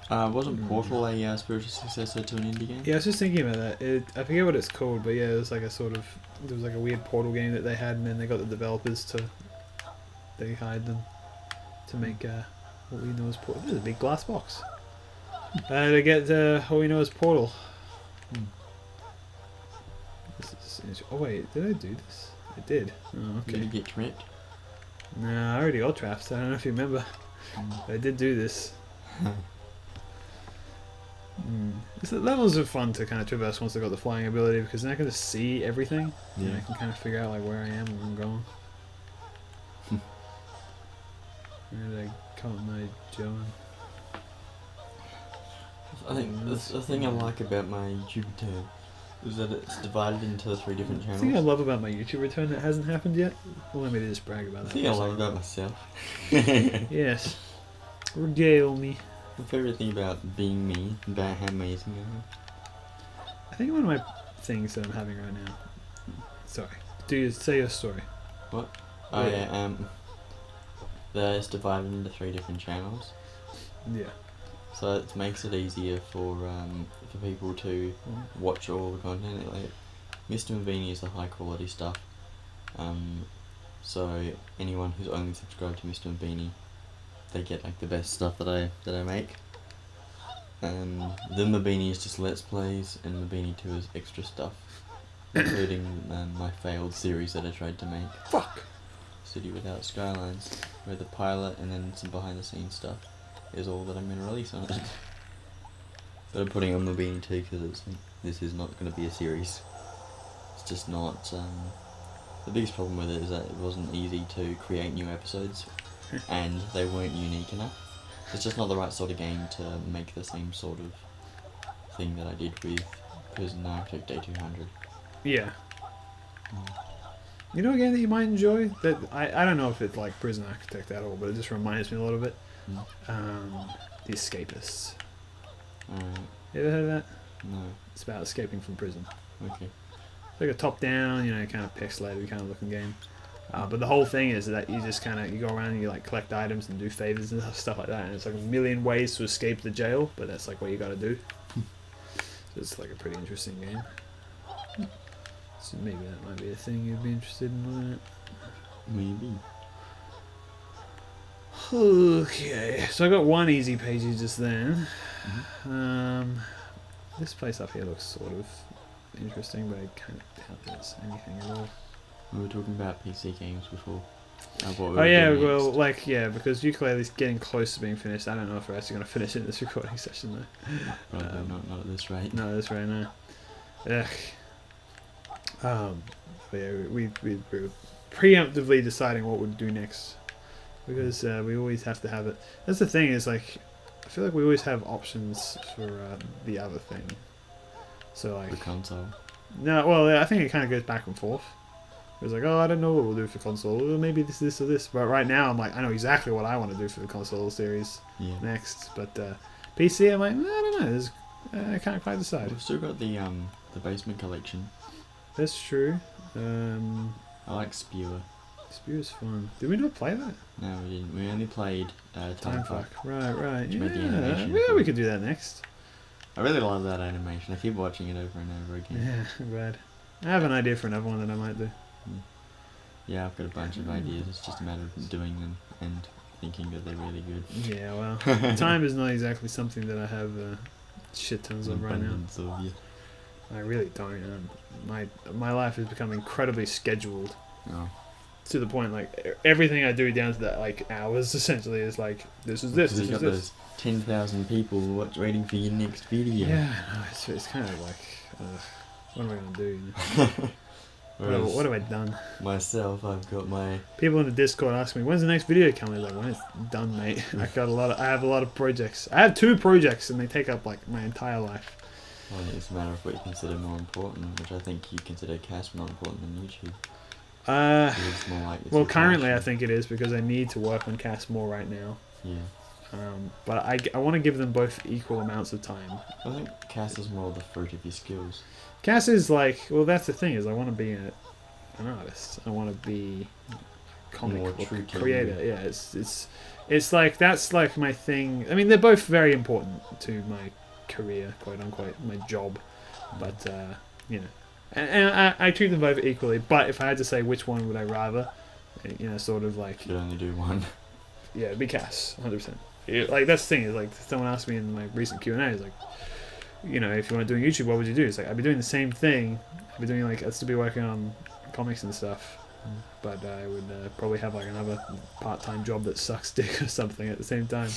Wasn't Portal a spiritual successor to an indie game? Yeah, I was just thinking about that. I forget what it's called, but yeah, it was like a sort of there was like a weird Portal game that they had, and then they got the developers to hired them to make what we know as Portal. This is a big glass box. To get what we know as Portal. Oh wait, did I do this? I did. Oh, okay. Did you get trapped? Nah, I already got trapped. I don't know if you remember. I did do this. The levels are fun to kind of traverse once I got the flying ability because then I can just see everything. Yeah. And I can kind of figure out like where I am and where I'm going. Where did I cut my Joan? I think the thing I like about my YouTube return is that it's divided into 3 different channels. The thing I love about my YouTube return that hasn't happened yet. Well, let me just brag about that. The thing I love about myself. Yes. Regale me. My favourite thing about being me, about how amazing I am. I think one of my things that I'm having right now. Sorry. Do you say your story? What? I am. It's divided into 3 different channels. Yeah. So it makes it easier for people to watch all the content. Like, Mr. Mabini is the high quality stuff. So anyone who's only subscribed to Mr. Mabini, they get like the best stuff that I make. The Mabini is just Let's Plays, and Mabini 2 is extra stuff, including my failed series that I tried to make. Fuck! City Without Skylines, where the pilot and then some behind the scenes stuff is all that I'm going to release on it. But I'm putting on Mabini 2 because this is not going to be a series. It's just not. The biggest problem with it is that it wasn't easy to create new episodes, and they weren't unique enough. It's just not the right sort of game to make the same sort of thing that I did with Prison Architect Day 200. Yeah. You know a game that you might enjoy? That I don't know if it's like Prison Architect at all, but it just reminds me a little bit. The Escapists. You ever heard of that? No. It's about escaping from prison. Okay. It's like a top-down, kind of pixelated kind of looking game. But the whole thing is that you just kind of you go around and you like collect items and do favors and stuff like that, and it's like a million ways to escape the jail, but that's like what you got to do. So it's like a pretty interesting game. So maybe that might be a thing you'd be interested in looking at. Maybe. Okay, so I got one easy page just then. This place up here looks sort of interesting, but I kind of doubt there's anything at all. We were talking about PC games before. Oh yeah, well, like because Yooka-Laylee's getting close to being finished. I don't know if we're actually going to finish it in this recording session though. Probably not at this rate. No, that's right now. Ugh. But yeah, we were preemptively deciding what we'd do next because we always have to have it. That's the thing is like I feel like we always have options for the other thing. So like the console. No, well I think it kind of goes back and forth. It was like, oh, I don't know what we'll do for console. Well, maybe this, or this. But right now, I'm like, I know exactly what I want to do for the console series next. But PC, I'm like, I don't know. I can't quite decide. We've still got the basement collection. That's true. I like Spewer. Spewer's fun. Did we not play that? No, we didn't. We only played Time Fuck. Right. Which made the animation Yeah, fun. we could do that next. I really love that animation. I keep watching it over and over again. Yeah, bad. I have an idea for another one that I might do. Yeah, I've got a bunch of ideas. It's just a matter of doing them and thinking that they're really good. Yeah, well, time is not exactly something that I have shit tons of right now. I really don't. My life has become incredibly scheduled. Oh. To the point, like everything I do down to that, like hours essentially is like this is this. Because you've got those 10,000 people waiting for your next video. Yeah, no, it's kind of like, what am I gonna do? What have I done? Myself, I've got my people in the Discord ask me, "When's the next video coming?" Like, when it's done, mate. I have a lot of projects. I have 2 projects, and they take up like my entire life. Well, it's a matter of what you consider more important, which I think you consider cast more important than YouTube. It's more like well, currently I think it is because I need to work on cast more right now. Yeah. But I want to give them both equal amounts of time. I think cast is more the fruit of your skills. Cast is like, well, that's the thing is I want to be an artist. I want to be comic More book true to creator. you. Yeah, it's like that's like my thing. I mean, they're both very important to my career, quote unquote, my job. But you know, and I treat them both equally. But if I had to say which one would I rather, you know, sort of like, You could only do one. yeah, it'd be Cass, 100%. Like that's the thing is like someone asked me in my recent Q&A is like, you know, if you want to do YouTube, what would you do? It's like I'd be doing the same thing. I'd be doing like I'd still be working on comics and stuff, but I would probably have like another part-time job that sucks dick or something at the same time.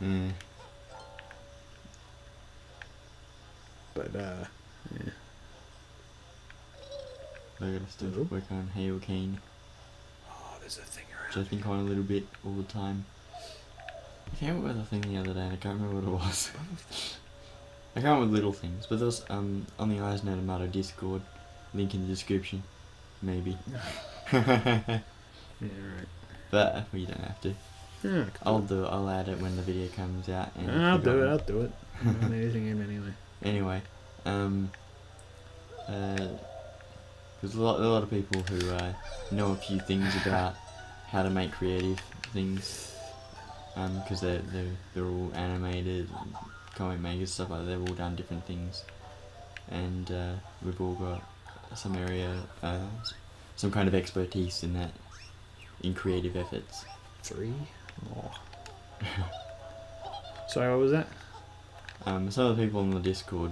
Mm. But yeah. I gotta still Hello? work on Hail Kane, Oh, there's a thing which around. I think on a little bit all the time. I came up with a thing the other day and I can't remember what it was. I came up with little things, but there was on the Eyes No Tomato Discord, link in the description, maybe. Yeah, right. But well, you don't have to. Yeah, I'll add it when the video comes out. And I'll I've do it. forgotten. I'll do it. I don't want anything in anyway. Anyway, there's a lot of people who know a few things about how to make creative things, because they're all animated, and comic makers, stuff like that. They've all done different things, and we've all got some area, some kind of expertise in that, in creative efforts. 3 more. Sorry, what was that? Some of the people on the Discord,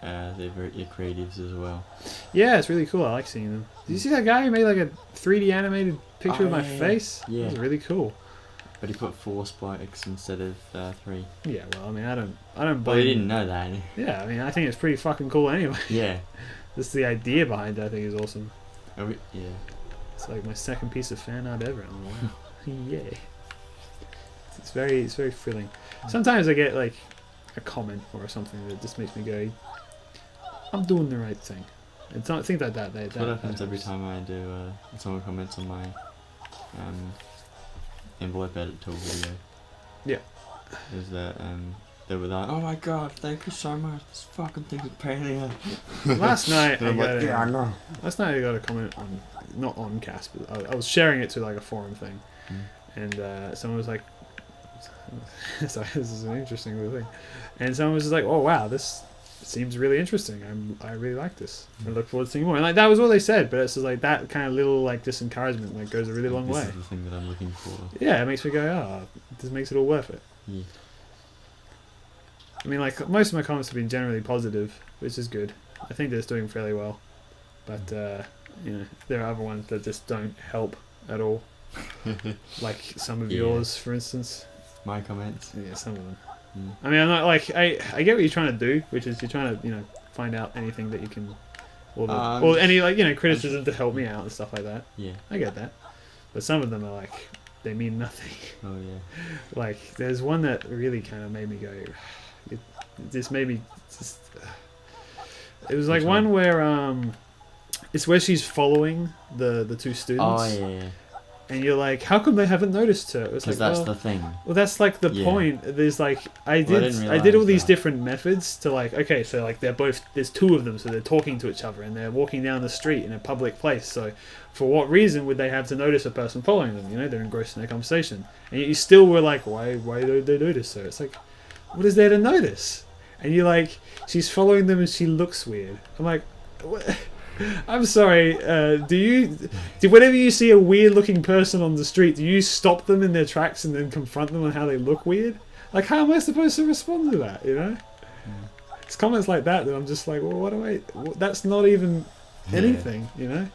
they're very creatives as well. Yeah, it's really cool. I like seeing them. Did you see that guy who made like a 3D animated picture of my face? Yeah. That was really cool. But he put 4 spikes instead of 3. Yeah, well, I mean, I don't Well, blame. you didn't know that. Yeah, I mean, I think it's pretty fucking cool anyway. Yeah. Just the idea behind it, I think, is awesome. Yeah. It's like my second piece of fan art ever. I'm like, wow, yeah. It's very thrilling. Sometimes I get like a comment or something that just makes me go, I'm doing the right thing. It's not things like that. That's what happens every time I do. Someone comments on my envelope edit tool video. Yeah. Is that they were like, oh my god, thank you so much. This fucking thing is pain. Last night And I'm like, yeah, I know. Last night I got a comment on, not on Cast, but I was sharing it to like a forum thing, and someone was like, sorry, this is an interesting little thing, and someone was just like, oh wow, this seems really interesting. I really like this. I look forward to seeing more. And like that was all they said, but it's just like that kind of little like just encouragement like goes a really long way. This is the thing that I'm looking for. Yeah, it makes me go, oh, this makes it all worth it. Yeah. I mean, like most of my comments have been generally positive, which is good. I think they're doing fairly well, but you know, there are other ones that just don't help at all. Like some of Yeah. yours, for instance. My comments. Yeah, some of them. Mm. I mean, I'm not like I get what you're trying to do, which is you're trying to, you know, find out anything that you can, or any like, you know, criticism to help me out and stuff like that. Yeah. I get that, but some of them are like they mean nothing. Oh yeah. Like there's one that really kind of made me go, it just made me just. It was like Which one one? where it's where she's following the two students. Oh yeah. And you're like, how come they haven't noticed her? It's Because like, that's well, the thing. well, that's like the Yeah. point. There's like, I Well, I did didn't I did all realise these that. different methods to like, okay, so like they're both, there's two of them, so they're talking to each other and they're walking down the street in a public place. So for what reason would they have to notice a person following them? You know, they're engrossed in their conversation. And yet you still were like, why do they notice her? It's like, what is there to notice? And you're like, she's following them and she looks weird. I'm like, what? I'm sorry, whenever you see a weird looking person on the street, do you stop them in their tracks and then confront them on how they look weird? Like, how am I supposed to respond to that, you know? It's comments like that I'm just like, well, that's not even anything, you know?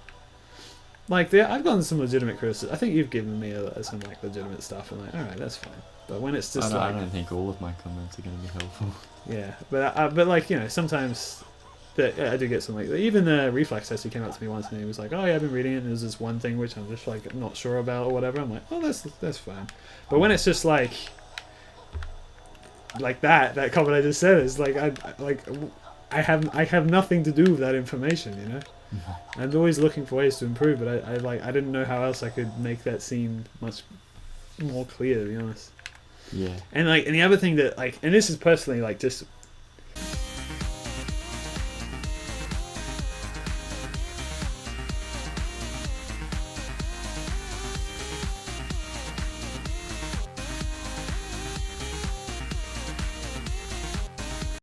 Like, I've gotten some legitimate criticism. I think you've given me some like legitimate stuff, and like, alright, that's fine. But when it's just I don't think all of my comments are going to be helpful. yeah, but like, you know, sometimes I do get some like even the Reflex test. He came up to me once and he was like, "Oh yeah, I've been reading it. And there's this one thing which I'm just like not sure about or whatever." I'm like, "Oh, that's fine." But when it's just like that comment I just said is like I have nothing to do with that information, you know. I'm always looking for ways to improve, but I didn't know how else I could make that seem much more clear, to be honest. Yeah. And like, and the other thing that like, and this is personally like just